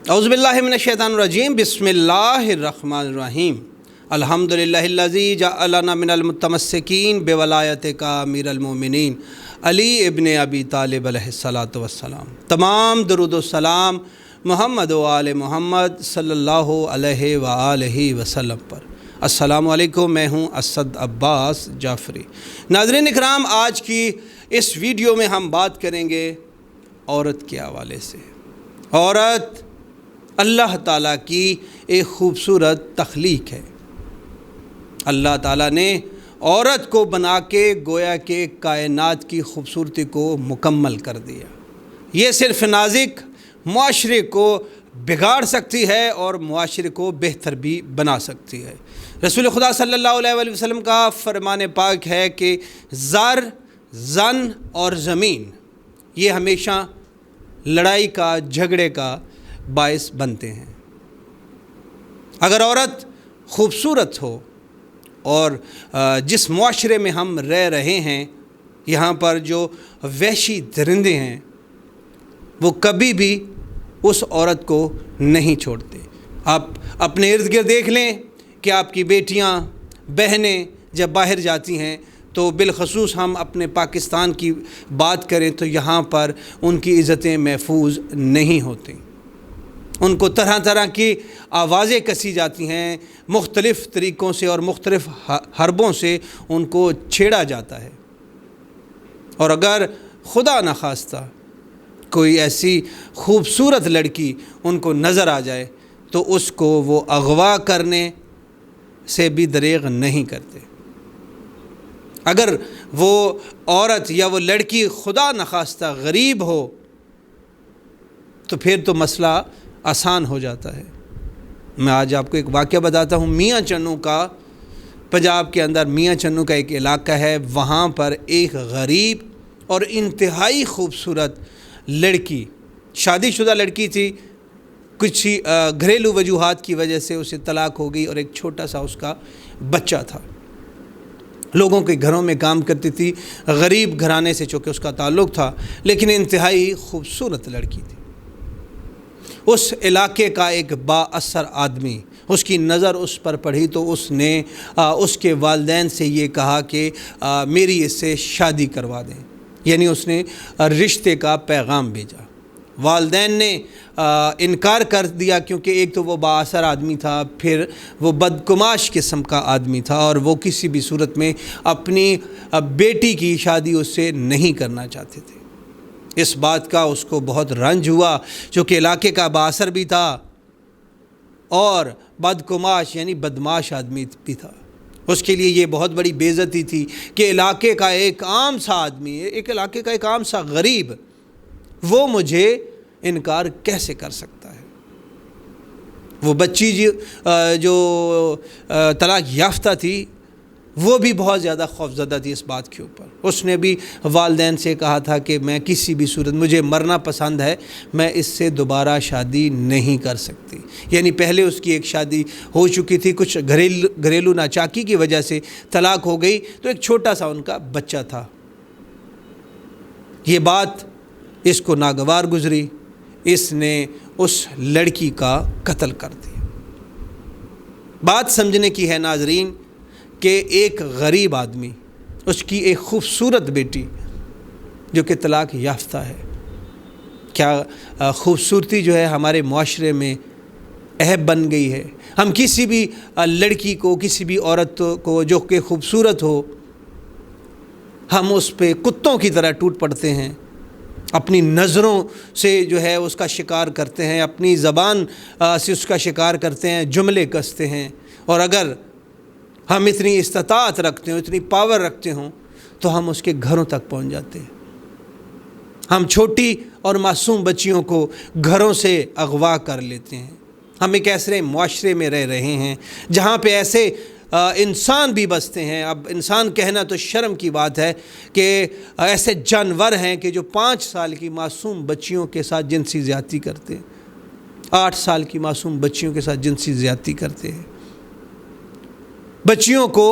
اعوذ باللہ من الشیطان الرجیم بسم اللہ الرحمن الرحیم الحمدللہ الذی جعلنا من المتمسکین بولایتک امیر المؤمنین علی ابن ابی طالب علیہ الصلاۃ والسلام۔ تمام درود و سلام محمد و آل محمد صلی اللہ علیہ وآلہ وسلم پر۔ السلام علیکم، میں ہوں اسد عباس جعفری۔ ناظرین اکرام، آج کی اس ویڈیو میں ہم بات کریں گے عورت کے حوالے سے۔ عورت اللہ تعالیٰ کی ایک خوبصورت تخلیق ہے۔ اللہ تعالیٰ نے عورت کو بنا کے گویا کہ کائنات کی خوبصورتی کو مکمل کر دیا۔ یہ صرف نازک معاشرے کو بگاڑ سکتی ہے اور معاشرے کو بہتر بھی بنا سکتی ہے۔ رسول خدا صلی اللہ علیہ وآلہ وسلم کا فرمان پاک ہے کہ زر، زن اور زمین یہ ہمیشہ لڑائی کا، جھگڑے کا باعث بنتے ہیں۔ اگر عورت خوبصورت ہو اور جس معاشرے میں ہم رہ رہے ہیں، یہاں پر جو وحشی درندے ہیں وہ کبھی بھی اس عورت کو نہیں چھوڑتے۔ آپ اپنے ارد گرد دیکھ لیں کہ آپ کی بیٹیاں، بہنیں جب باہر جاتی ہیں تو بالخصوص ہم اپنے پاکستان کی بات کریں تو یہاں پر ان کی عزتیں محفوظ نہیں ہوتی۔ ان کو طرح طرح کی آوازیں کسی جاتی ہیں، مختلف طریقوں سے اور مختلف حربوں سے ان کو چھیڑا جاتا ہے۔ اور اگر خدا نخواستہ کوئی ایسی خوبصورت لڑکی ان کو نظر آ جائے تو اس کو وہ اغوا کرنے سے بھی دریغ نہیں کرتے۔ اگر وہ عورت یا وہ لڑکی خدا نخواستہ غریب ہو تو پھر تو مسئلہ آسان ہو جاتا ہے۔ میں آج آپ کو ایک واقعہ بتاتا ہوں۔ میاں چنو کا، پنجاب کے اندر میاں چنو کا ایک علاقہ ہے، وہاں پر ایک غریب اور انتہائی خوبصورت لڑکی، شادی شدہ لڑکی تھی، کچھ گھریلو وجوہات کی وجہ سے اسے طلاق ہو گئی اور ایک چھوٹا سا اس کا بچہ تھا۔ لوگوں کے گھروں میں کام کرتی تھی، غریب گھرانے سے چونکہ اس کا تعلق تھا، لیکن انتہائی خوبصورت لڑکی تھی۔ اس علاقے کا ایک با اثر آدمی، اس کی نظر اس پر پڑی تو اس نے اس کے والدین سے یہ کہا کہ میری اس سے شادی کروا دیں، یعنی اس نے رشتے کا پیغام بھیجا۔ والدین نے انکار کر دیا کیونکہ ایک تو وہ با اثر آدمی تھا، پھر وہ بدگماش قسم کا آدمی تھا اور وہ کسی بھی صورت میں اپنی بیٹی کی شادی اس سے نہیں کرنا چاہتے تھے۔ اس بات کا اس کو بہت رنج ہوا، چونکہ علاقے کا با اثر بھی تھا اور بدگماش یعنی بدماش آدمی بھی تھا۔ اس کے لیے یہ بہت بڑی بے عزتی تھی کہ علاقے کا ایک عام سا آدمی، ایک علاقے کا ایک عام سا غریب، وہ مجھے انکار کیسے کر سکتا ہے۔ وہ بچی جو طلاق یافتہ تھی وہ بھی بہت زیادہ خوفزدہ تھی اس بات کے اوپر۔ اس نے بھی والدین سے کہا تھا کہ میں کسی بھی صورت، مجھے مرنا پسند ہے، میں اس سے دوبارہ شادی نہیں کر سکتی۔ یعنی پہلے اس کی ایک شادی ہو چکی تھی، کچھ گھریلو ناچاکی کی وجہ سے طلاق ہو گئی تو ایک چھوٹا سا ان کا بچہ تھا۔ یہ بات اس کو ناگوار گزری، اس نے اس لڑکی کا قتل کر دیا۔ بات سمجھنے کی ہے ناظرین کہ ایک غریب آدمی، اس کی ایک خوبصورت بیٹی جو کہ طلاق یافتہ ہے، کیا خوبصورتی جو ہے ہمارے معاشرے میں عیب بن گئی ہے۔ ہم کسی بھی لڑکی کو، کسی بھی عورت کو جو کہ خوبصورت ہو، ہم اس پہ کتوں کی طرح ٹوٹ پڑتے ہیں، اپنی نظروں سے جو ہے اس کا شکار کرتے ہیں، اپنی زبان سے اس کا شکار کرتے ہیں، جملے کستے ہیں۔ اور اگر ہم اتنی استطاعت رکھتے ہوں، اتنی پاور رکھتے ہوں تو ہم اس کے گھروں تک پہنچ جاتے ہیں۔ ہم چھوٹی اور معصوم بچیوں کو گھروں سے اغوا کر لیتے ہیں۔ ہم ایک ایسے معاشرے میں رہ رہے ہیں جہاں پہ ایسے انسان بھی بستے ہیں۔ اب انسان کہنا تو شرم کی بات ہے کہ ایسے جانور ہیں کہ جو 5 سال کی معصوم بچیوں کے ساتھ جنسی زیادتی کرتے ہیں، 8 سال کی معصوم بچیوں کے ساتھ جنسی زیادتی کرتے ہیں۔ بچیوں کو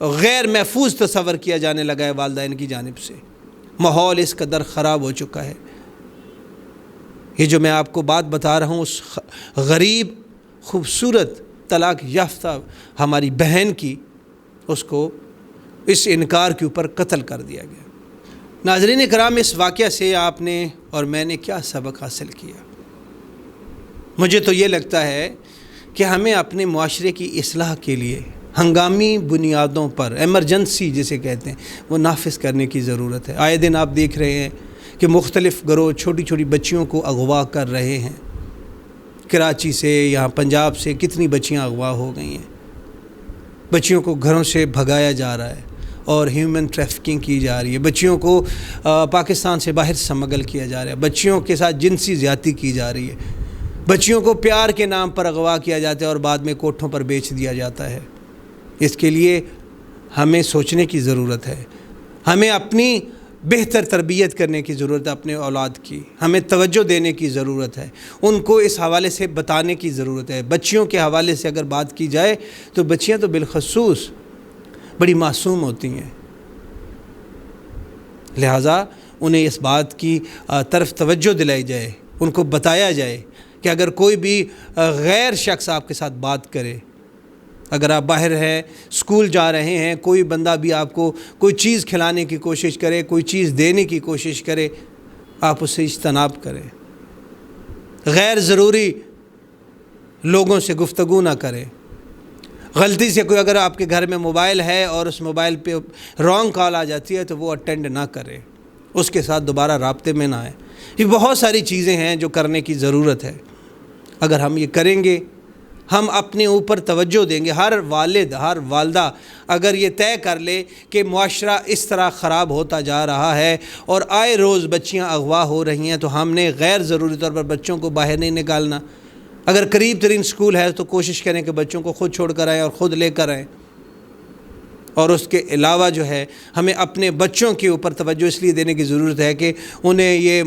غیر محفوظ تصور کیا جانے لگا ہے والدین کی جانب سے۔ ماحول اس قدر خراب ہو چکا ہے، یہ جو میں آپ کو بات بتا رہا ہوں اس غریب خوبصورت طلاق یافتہ ہماری بہن کی، اس کو اس انکار کے اوپر قتل کر دیا گیا۔ ناظرین کرام، اس واقعہ سے آپ نے اور میں نے کیا سبق حاصل کیا؟ مجھے تو یہ لگتا ہے کہ ہمیں اپنے معاشرے کی اصلاح کے لیے ہنگامی بنیادوں پر ایمرجنسی جسے کہتے ہیں وہ نافذ کرنے کی ضرورت ہے۔ آئے دن آپ دیکھ رہے ہیں کہ مختلف گروہ چھوٹی چھوٹی بچیوں کو اغوا کر رہے ہیں۔ کراچی سے یہاں پنجاب سے کتنی بچیاں اغوا ہو گئی ہیں، بچیوں کو گھروں سے بھگایا جا رہا ہے اور ہیومن ٹریفکنگ کی جا رہی ہے، بچیوں کو پاکستان سے باہر سمگل کیا جا رہا ہے، بچیوں کے ساتھ جنسی زیادتی کی جا رہی ہے، بچیوں کو پیار کے نام پر اغوا کیا جاتا ہے اور بعد میں کوٹھوں پر بیچ دیا جاتا ہے۔ اس کے لیے ہمیں سوچنے کی ضرورت ہے، ہمیں اپنی بہتر تربیت کرنے کی ضرورت ہے، اپنے اولاد کی ہمیں توجہ دینے کی ضرورت ہے، ان کو اس حوالے سے بتانے کی ضرورت ہے۔ بچیوں کے حوالے سے اگر بات کی جائے تو بچیاں تو بالخصوص بڑی معصوم ہوتی ہیں، لہٰذا انہیں اس بات کی طرف توجہ دلائی جائے، ان کو بتایا جائے کہ اگر کوئی بھی غیر شخص آپ کے ساتھ بات کرے، اگر آپ باہر ہیں، اسکول جا رہے ہیں، کوئی بندہ بھی آپ کو کوئی چیز کھلانے کی کوشش کرے، کوئی چیز دینے کی کوشش کرے، آپ اس سے اجتناب کریں، غیر ضروری لوگوں سے گفتگو نہ کریں۔ غلطی سے کوئی اگر آپ کے گھر میں موبائل ہے اور اس موبائل پہ رانگ کال آ جاتی ہے تو وہ اٹینڈ نہ کریں، اس کے ساتھ دوبارہ رابطے میں نہ آئیں۔ یہ بہت ساری چیزیں ہیں جو کرنے کی ضرورت ہے۔ اگر ہم یہ کریں گے، ہم اپنے اوپر توجہ دیں گے، ہر والد ہر والدہ اگر یہ طے کر لے کہ معاشرہ اس طرح خراب ہوتا جا رہا ہے اور آئے روز بچیاں اغوا ہو رہی ہیں تو ہم نے غیر ضروری طور پر بچوں کو باہر نہیں نکالنا۔ اگر قریب ترین اسکول ہے تو کوشش کریں کہ بچوں کو خود چھوڑ کر آئیں اور خود لے کر آئیں۔ اور اس کے علاوہ جو ہے ہمیں اپنے بچوں کے اوپر توجہ اس لیے دینے کی ضرورت ہے کہ انہیں یہ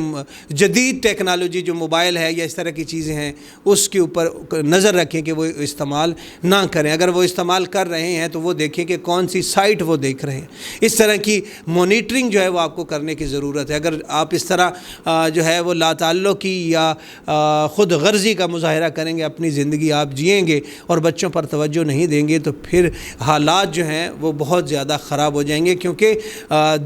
جدید ٹیکنالوجی جو موبائل ہے یا اس طرح کی چیزیں ہیں اس کے اوپر نظر رکھیں کہ وہ استعمال نہ کریں۔ اگر وہ استعمال کر رہے ہیں تو وہ دیکھیں کہ کون سی سائٹ وہ دیکھ رہے ہیں۔ اس طرح کی مانیٹرنگ جو ہے وہ آپ کو کرنے کی ضرورت ہے۔ اگر آپ اس طرح جو ہے وہ لا تعلقی یا خود غرضی کا مظاہرہ کریں گے، اپنی زندگی آپ جئیں گے اور بچوں پر توجہ نہیں دیں گے تو پھر حالات جو ہیں وہ بہت زیادہ خراب ہو جائیں گے، کیونکہ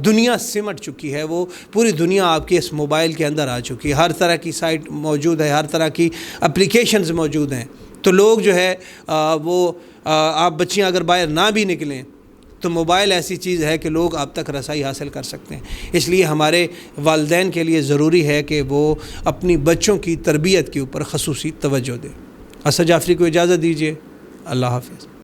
دنیا سمٹ چکی ہے، وہ پوری دنیا آپ کے اس موبائل کے اندر آ چکی ہے، ہر طرح کی سائٹ موجود ہے، ہر طرح کی اپلیکیشنز موجود ہیں۔ تو لوگ جو ہے وہ آپ بچیاں اگر باہر نہ بھی نکلیں تو موبائل ایسی چیز ہے کہ لوگ آپ تک رسائی حاصل کر سکتے ہیں۔ اس لیے ہمارے والدین کے لیے ضروری ہے کہ وہ اپنی بچوں کی تربیت کے اوپر خصوصی توجہ دیں۔ اسد جعفری کو اجازت دیجیے، اللہ حافظ۔